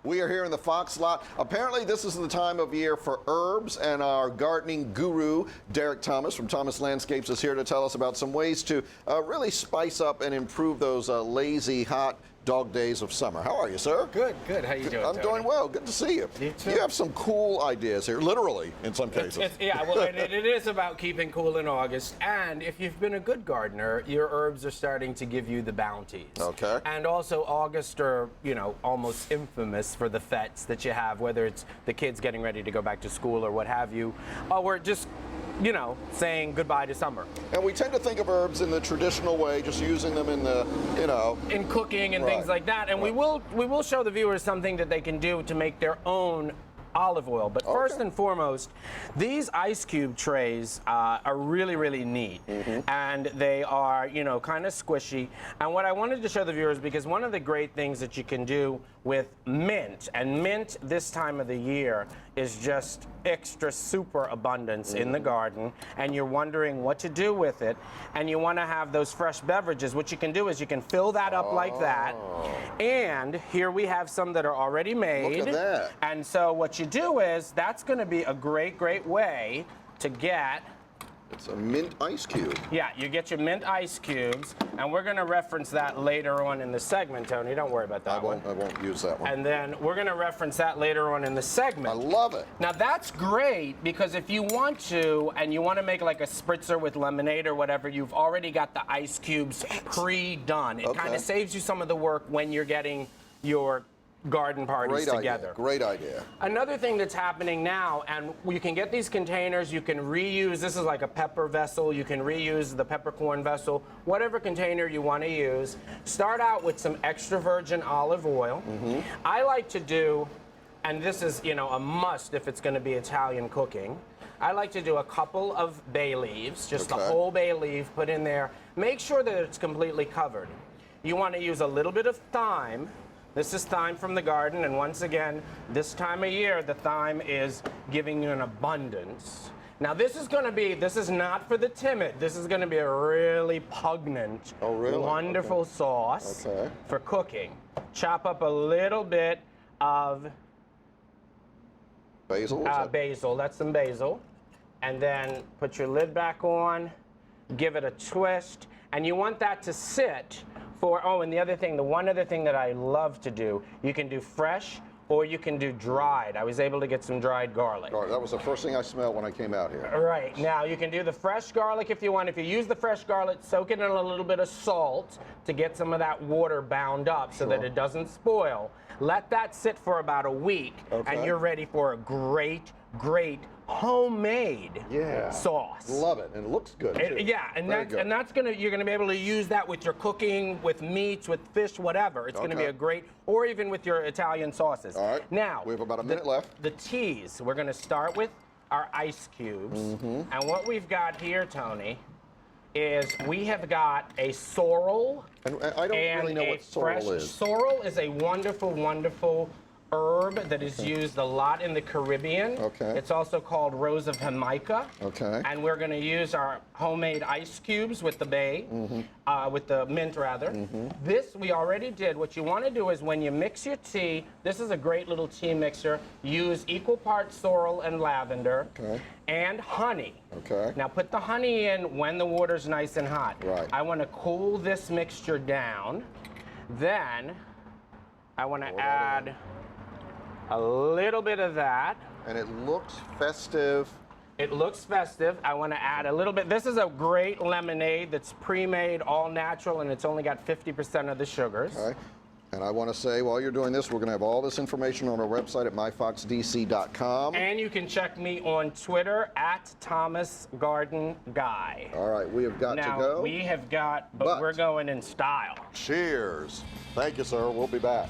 We are here in the Fox lot. Apparently, this is the time of year for herbs, and our gardening guru, Derek Thomas from Thomas Landscapes, is here to tell us about some ways to really spice up and improve those lazy, hot dog days of summer. How are you, sir? Good, good. How you doing, I'm doing well. Good to see you. You too. You have some cool ideas here, literally, in some cases. Yeah, well, it is about keeping cool in August. And if you've been a good gardener, your herbs are starting to give you the bounties. Okay. And also August are, you know, almost infamous for the fetes that you have, whether it's the kids getting ready to go back to school or what have you, or just, you know, saying goodbye to summer. And we tend to think of herbs in the traditional way, just using them in the, you know, in cooking and things like that. And we will show the viewers something that they can do to make their own olive oil. But first and foremost, these ice cube trays are really, really neat. And they are, you know, kind of squishy. And what I wanted to show the viewers, because one of the great things that you can do with mint, and mint this time of the year is just extra super abundance in the garden, and you're wondering what to do with it, and you want to have those fresh beverages. What you can do is you can fill that up like that, and here we have some that are already made. Look at that. And so what you do is, that's going to be a great, great way to get... It's a mint ice cube. Yeah, you get your mint ice cubes, and we're going to reference that later on in the segment, Tony. Don't worry about that I won't use that one. And then we're going to reference that later on in the segment. I love it. Now that's great, because if you want to, and you want to make like a spritzer with lemonade or whatever, you've already got the ice cubes pre-done. It kind of saves you some of the work when you're getting your garden parties together. Great idea. Another thing that's happening now, and you can get these containers, you can reuse, this is like a pepper vessel, you can reuse the peppercorn vessel, whatever container you want to use. Start out with some extra virgin olive oil. I like to do, and this is, you know, a must if it's going to be Italian cooking, I like to do a couple of bay leaves, just the whole bay leaf, put in there. Make sure that it's completely covered. You want to use a little bit of thyme. This is thyme from the garden, and once again, this time of year, the thyme is giving you an abundance. Now this is not for the timid. This is going to be a really pungent, wonderful sauce for cooking. Chop up a little bit of basil. Basil, that's some basil. And then put your lid back on, give it a twist, and you want that to sit for, and the one other thing that I love to do, you can do fresh or you can do dried. I was able to get some dried garlic. That was the first thing I smelled when I came out here. Right, now you can do the fresh garlic if you want. If you use the fresh garlic, soak it in a little bit of salt to get some of that water bound up so that it doesn't spoil. Let that sit for about a week, and you're ready for a great, great homemade sauce. Love it, and it looks good too. You're gonna be able to use that with your cooking, with meats, with fish, whatever. It's gonna be a great, or even with your Italian sauces. All right. Now we have about a minute left. The teas. We're gonna start with our ice cubes, and what we've got here, Tony, is we have got a sorrel. And I don't really know what sorrel is. Sorrel is a wonderful, wonderful herb that is used a lot in the Caribbean. It's also called rose of Jamaica. And we're going to use our homemade ice cubes with the bay, with the mint rather. This we already did. What you want to do is when you mix your tea, this is a great little tea mixer, use equal parts sorrel and lavender and honey. Now put the honey in when the water's nice and hot. I want to cool this mixture down. Then I want to add a little bit of that. And it looks festive. It looks festive. I want to add a little bit. This is a great lemonade that's pre-made, all natural, and it's only got 50% of the sugars. And I want to say, while you're doing this, we're going to have all this information on our website at myfoxdc.com. And you can check me on Twitter at Thomas Garden Guy. All right, we have got to go. Now, we have got, but we're going in style. Cheers. Thank you, sir. We'll be back.